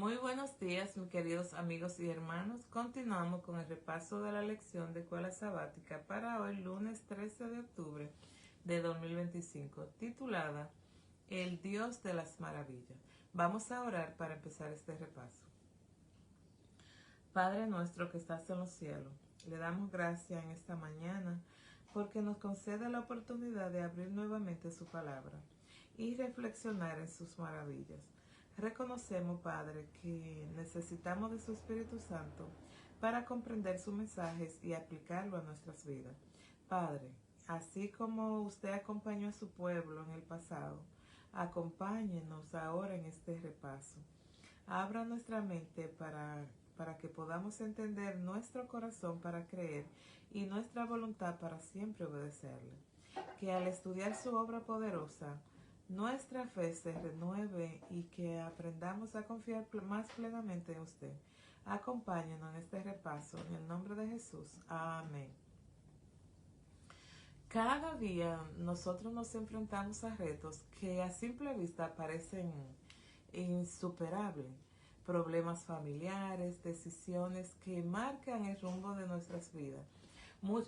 Muy buenos días, mis queridos amigos y hermanos. Continuamos con el repaso de la lección de escuela sabática para hoy, lunes 13 de octubre de 2025, titulada El Dios de las Maravillas. Vamos a orar para empezar este repaso. Padre nuestro que estás en los cielos, le damos gracias en esta mañana porque nos concede la oportunidad de abrir nuevamente su palabra y reflexionar en sus maravillas. Reconocemos, Padre, que necesitamos de su Espíritu Santo para comprender sus mensajes y aplicarlo a nuestras vidas. Padre, así como usted acompañó a su pueblo en el pasado, acompáñenos ahora en este repaso. Abra nuestra mente para que podamos entender nuestro corazón para creer y nuestra voluntad para siempre obedecerle. Que al estudiar su obra poderosa, nuestra fe se renueve y que aprendamos a confiar más plenamente en usted. Acompáñenos en este repaso. En el nombre de Jesús. Amén. Cada día nosotros nos enfrentamos a retos que a simple vista parecen insuperables. Problemas familiares, decisiones que marcan el rumbo de nuestras vidas,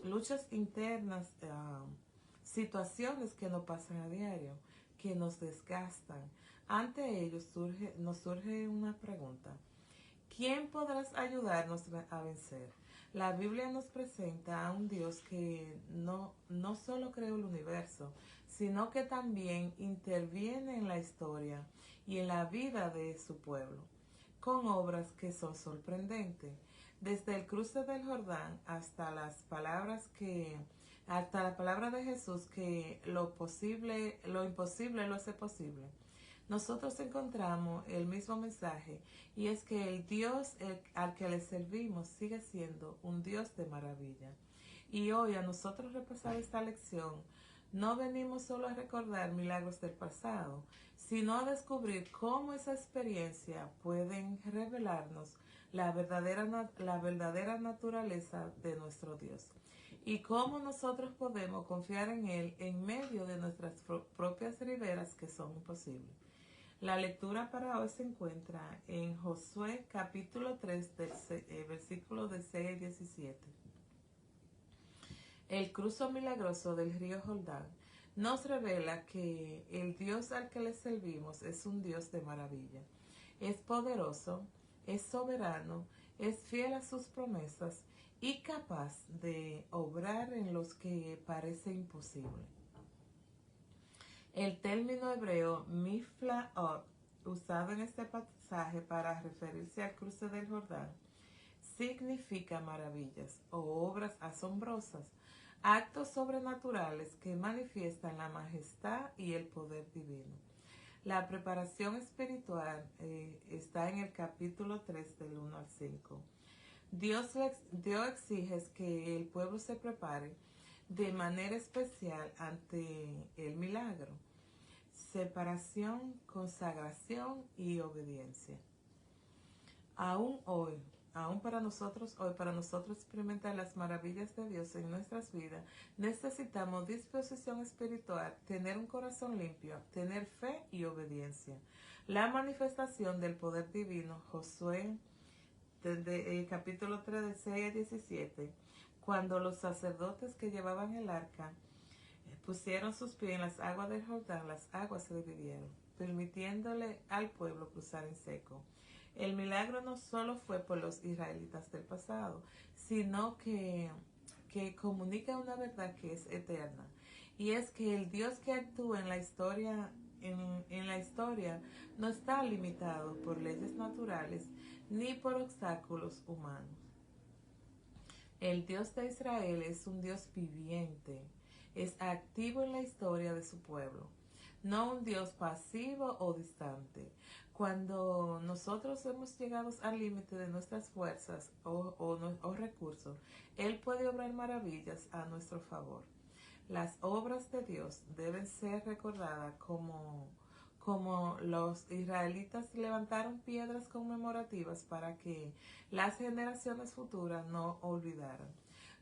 luchas internas, situaciones que nos pasan a diario, que nos desgastan. Ante ellos nos surge una pregunta: ¿quién podrá ayudarnos a vencer? La Biblia nos presenta a un Dios que no solo creó el universo, sino que también interviene en la historia y en la vida de su pueblo, con obras que son sorprendentes. Desde el cruce del Jordán hasta hasta la palabra de Jesús que lo imposible lo hace posible. Nosotros encontramos el mismo mensaje, y es que el Dios al que le servimos sigue siendo un Dios de maravilla. Y hoy a nosotros repasar esta lección, no venimos solo a recordar milagros del pasado, sino a descubrir cómo esa experiencia pueden revelarnos la verdadera naturaleza de nuestro Dios y cómo nosotros podemos confiar en Él en medio de nuestras propias riberas que son imposibles. La lectura para hoy se encuentra en Josué capítulo 3, versículos de 6 a 17. El cruce milagroso del río Jordán nos revela que el Dios al que le servimos es un Dios de maravilla. Es poderoso, es soberano, es fiel a sus promesas y capaz de obrar en los que parece imposible. El término hebreo miflaot, usado en este pasaje para referirse al cruce del Jordán, significa maravillas o obras asombrosas, actos sobrenaturales que manifiestan la majestad y el poder divino. La preparación espiritual está en el capítulo 3 del 1 al 5. Dios exige que el pueblo se prepare de manera especial ante el milagro: separación, consagración y obediencia. Aún para nosotros experimentar las maravillas de Dios en nuestras vidas, necesitamos disposición espiritual, tener un corazón limpio, tener fe y obediencia. La manifestación del poder divino, Josué capítulo 3 de 6 a 17, cuando los sacerdotes que llevaban el arca pusieron sus pies en las aguas del Jordán, las aguas se dividieron, permitiéndole al pueblo cruzar en seco. El milagro no solo fue por los israelitas del pasado, sino que comunica una verdad que es eterna. Y es que el Dios que actúa en la historia, no está limitado por leyes naturales ni por obstáculos humanos. El Dios de Israel es un Dios viviente, es activo en la historia de su pueblo, no un Dios pasivo o distante. Cuando nosotros hemos llegado al límite de nuestras fuerzas o recursos, Él puede obrar maravillas a nuestro favor. Las obras de Dios deben ser recordadas como los israelitas levantaron piedras conmemorativas para que las generaciones futuras no olvidaran.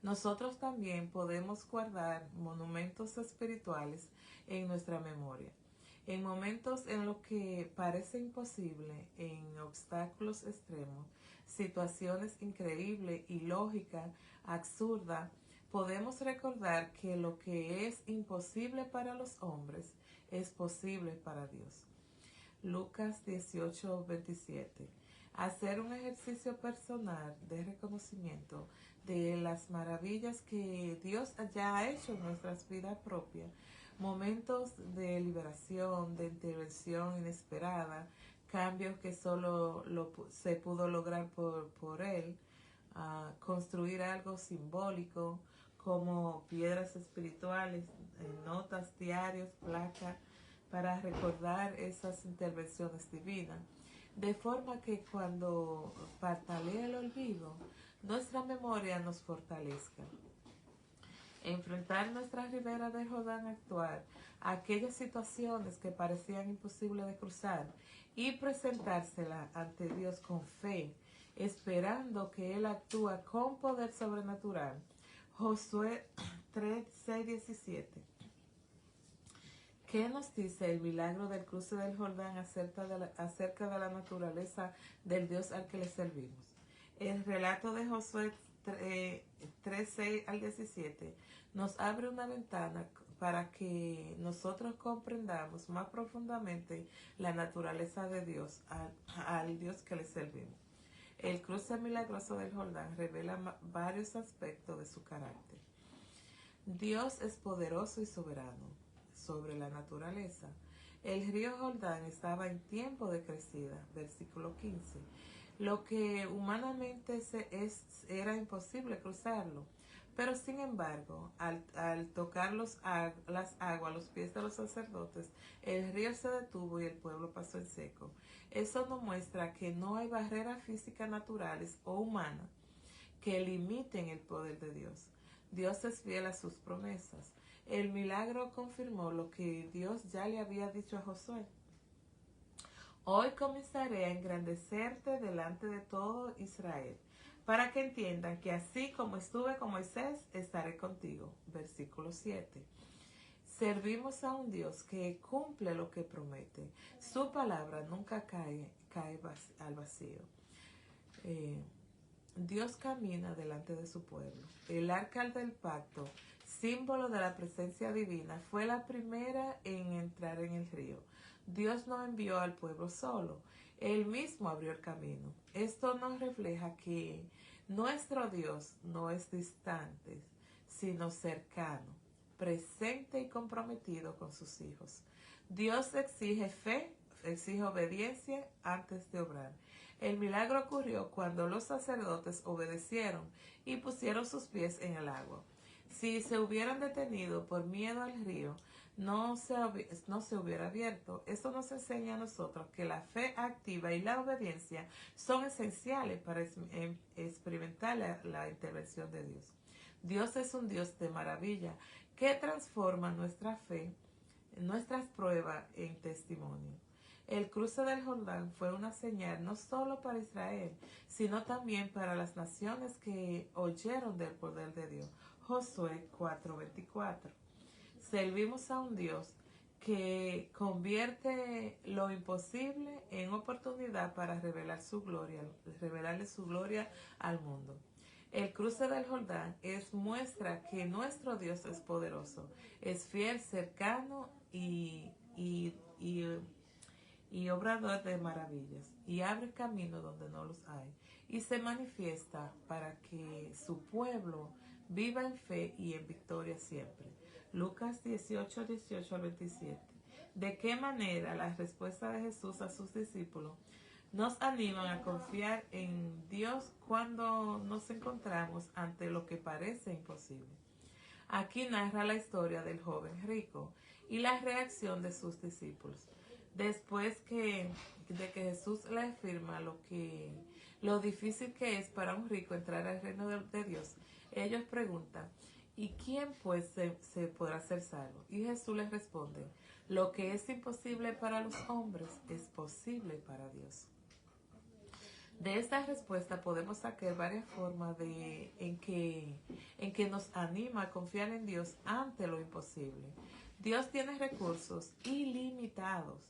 Nosotros también podemos guardar monumentos espirituales en nuestra memoria. En momentos en los que parece imposible, en obstáculos extremos, situaciones increíbles, ilógicas, absurdas, podemos recordar que lo que es imposible para los hombres es posible para Dios. Lucas 18:27. Hacer un ejercicio personal de reconocimiento de las maravillas que Dios ya ha hecho en nuestras vidas propias, momentos de liberación, de intervención inesperada, cambios que solo se pudo lograr por Él, construir algo simbólico como piedras espirituales, notas, diarios, placas, para recordar esas intervenciones divinas, de forma que cuando partalea el olvido, nuestra memoria nos fortalezca. Enfrentar nuestra ribera de Jordán actual a aquellas situaciones que parecían imposibles de cruzar y presentársela ante Dios con fe, esperando que Él actúe con poder sobrenatural. Josué 3:6-17. ¿Qué nos dice el milagro del cruce del Jordán acerca de la naturaleza del Dios al que le servimos? El relato de Josué 3:6-17 nos abre una ventana para que nosotros comprendamos más profundamente la naturaleza de Dios, al Dios que le servimos. El cruce milagroso del Jordán revela varios aspectos de su carácter. Dios es poderoso y soberano sobre la naturaleza. El río Jordán estaba en tiempo de crecida, versículo 15, lo que humanamente era imposible cruzarlo. Pero sin embargo, al tocar las aguas a los pies de los sacerdotes, el río se detuvo y el pueblo pasó en seco. Eso nos muestra que no hay barreras físicas naturales o humanas que limiten el poder de Dios. Dios es fiel a sus promesas. El milagro confirmó lo que Dios ya le había dicho a Josué. Hoy comenzaré a engrandecerte delante de todo Israel, para que entiendan que así como estuve con Moisés, estaré contigo. Versículo 7. Servimos a un Dios que cumple lo que promete. Su palabra nunca cae al vacío. Dios camina delante de su pueblo. El arca del pacto, símbolo de la presencia divina, fue la primera en entrar en el río. Dios no envió al pueblo solo, Él mismo abrió el camino. Esto nos refleja que nuestro Dios no es distante, sino cercano, presente y comprometido con sus hijos. Dios exige fe, exige obediencia antes de obrar. El milagro ocurrió cuando los sacerdotes obedecieron y pusieron sus pies en el agua. Si se hubieran detenido por miedo al río, no se hubiera abierto. Esto nos enseña a nosotros que la fe activa y la obediencia son esenciales para experimentar la intervención de Dios. Dios es un Dios de maravilla que transforma nuestra fe, nuestras pruebas en testimonio. El cruce del Jordán fue una señal no solo para Israel, sino también para las naciones que oyeron del poder de Dios. Josué 4:24. Servimos a un Dios que convierte lo imposible en oportunidad para revelarle su gloria al mundo. El cruce del Jordán muestra que nuestro Dios es poderoso, es fiel, cercano y obrador de maravillas, y abre camino donde no los hay, y se manifiesta para que su pueblo viva en fe y en victoria siempre. Lucas 18:18-27. ¿De qué manera la respuesta de Jesús a sus discípulos nos animan a confiar en Dios cuando nos encontramos ante lo que parece imposible? Aquí narra la historia del joven rico y la reacción de sus discípulos. Después de que Jesús le afirma lo difícil que es para un rico entrar al reino de Dios, ellos preguntan, ¿y quién pues se podrá ser salvo? Y Jesús les responde, lo que es imposible para los hombres es posible para Dios. De esta respuesta podemos sacar varias formas en que nos anima a confiar en Dios ante lo imposible. Dios tiene recursos ilimitados.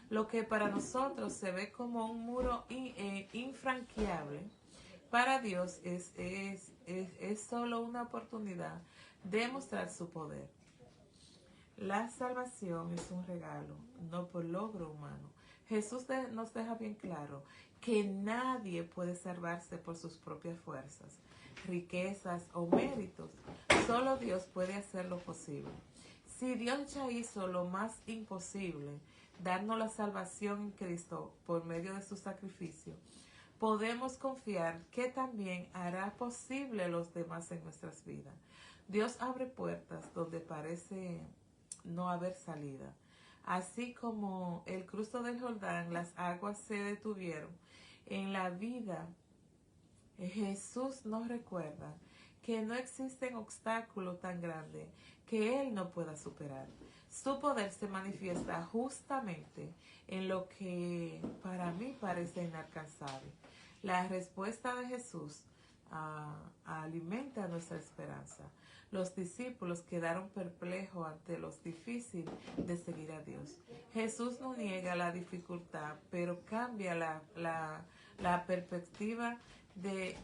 Lo que para nosotros se ve como un muro infranqueable, para Dios es solo una oportunidad de mostrar su poder. La salvación es un regalo, no por logro humano. Jesús nos deja bien claro que nadie puede salvarse por sus propias fuerzas, riquezas o méritos. Solo Dios puede hacer lo posible. Si Dios ya hizo lo más imposible, darnos la salvación en Cristo por medio de su sacrificio, podemos confiar que también hará posible los demás en nuestras vidas. Dios abre puertas donde parece no haber salida. Así como el cruce del Jordán, las aguas se detuvieron. En la vida, Jesús nos recuerda que no existen obstáculos tan grandes que Él no pueda superar. Su poder se manifiesta justamente en lo que para mí parece inalcanzable. La respuesta de Jesús alimenta nuestra esperanza. Los discípulos quedaron perplejos ante lo difícil de seguir a Dios. Jesús no niega la dificultad, pero cambia la perspectiva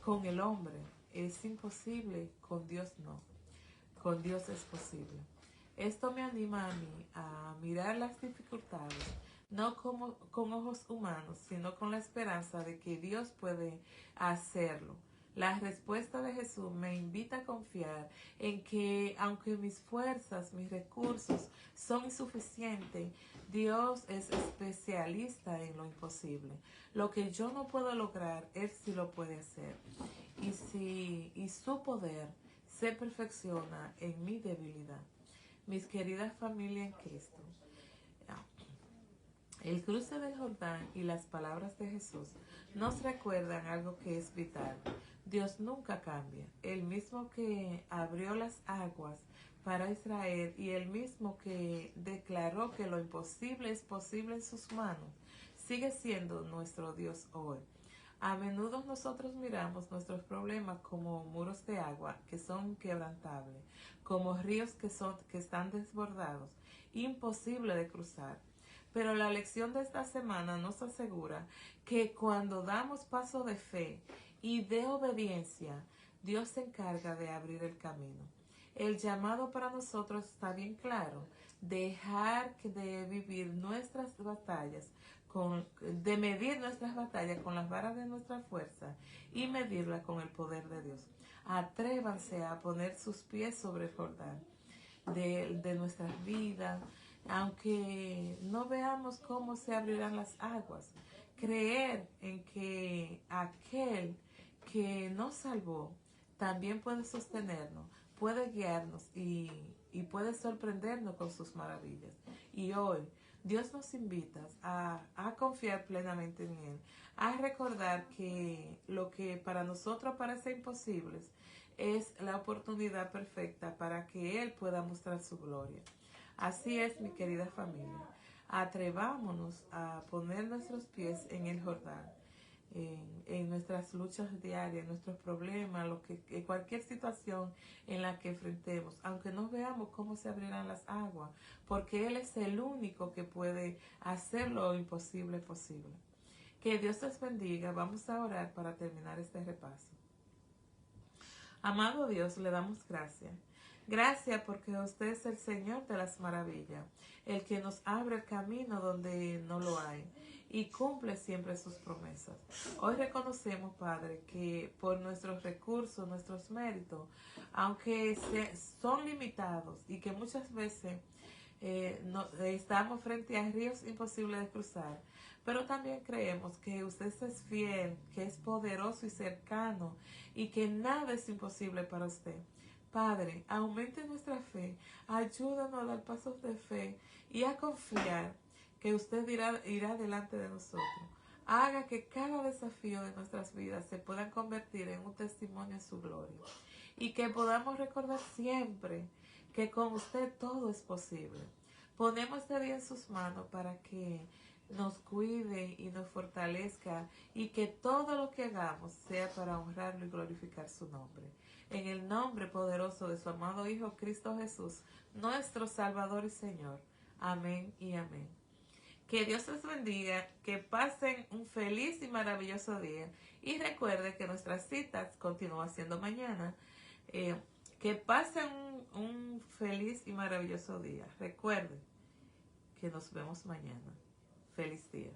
con el hombre. Es imposible, con Dios no. Con Dios es posible. Esto me anima a mí a mirar las dificultades, no con ojos humanos, sino con la esperanza de que Dios puede hacerlo. La respuesta de Jesús me invita a confiar en que aunque mis fuerzas, mis recursos son insuficientes, Dios es especialista en lo imposible. Lo que yo no puedo lograr, Él sí lo puede hacer. Y su poder se perfecciona en mi debilidad. Mis queridas familias en Cristo, el cruce del Jordán y las palabras de Jesús nos recuerdan algo que es vital. Dios nunca cambia. El mismo que abrió las aguas para Israel y el mismo que declaró que lo imposible es posible en sus manos, sigue siendo nuestro Dios hoy. A menudo nosotros miramos nuestros problemas como muros de agua que son inquebrantables, como ríos que están desbordados, imposible de cruzar. Pero la lección de esta semana nos asegura que cuando damos paso de fe y de obediencia, Dios se encarga de abrir el camino. El llamado para nosotros está bien claro: dejar de vivir nuestras batallas, de medir nuestras batallas con las varas de nuestra fuerza y medirla con el poder de Dios. Atrévanse a poner sus pies sobre el Jordán de nuestras vidas, aunque no veamos cómo se abrirán las aguas. Creer en que aquel que nos salvó también puede sostenernos, puede guiarnos y puede sorprendernos con sus maravillas. Y hoy Dios nos invita a confiar plenamente en Él, a recordar que lo que para nosotros parece imposible es la oportunidad perfecta para que Él pueda mostrar su gloria. Así es, mi querida familia. Atrevámonos a poner nuestros pies en el Jordán, en nuestras luchas diarias, en nuestros problemas, cualquier situación en la que enfrentemos, aunque no veamos cómo se abrirán las aguas, porque Él es el único que puede hacer lo imposible posible. Que Dios les bendiga. Vamos a orar para terminar este repaso. Amado Dios, le damos gracias. Gracias porque usted es el Señor de las maravillas, el que nos abre el camino donde no lo hay y cumple siempre sus promesas. Hoy reconocemos, Padre, que por nuestros recursos, nuestros méritos, aunque son limitados y que muchas veces estamos frente a ríos imposibles de cruzar, pero también creemos que usted es fiel, que es poderoso y cercano y que nada es imposible para usted. Padre, aumente nuestra fe, ayúdanos a dar pasos de fe y a confiar que usted irá delante de nosotros. Haga que cada desafío de nuestras vidas se pueda convertir en un testimonio de su gloria y que podamos recordar siempre que con usted todo es posible. Ponemos este día en sus manos para que nos cuide y nos fortalezca y que todo lo que hagamos sea para honrarlo y glorificar su nombre. En el nombre poderoso de su amado Hijo Cristo Jesús, nuestro Salvador y Señor. Amén y amén. Que Dios les bendiga, que pasen un feliz y maravilloso día y recuerde que nuestras citas continúan siendo mañana. Que pasen un feliz y maravilloso día. Recuerden que nos vemos mañana. Feliz día.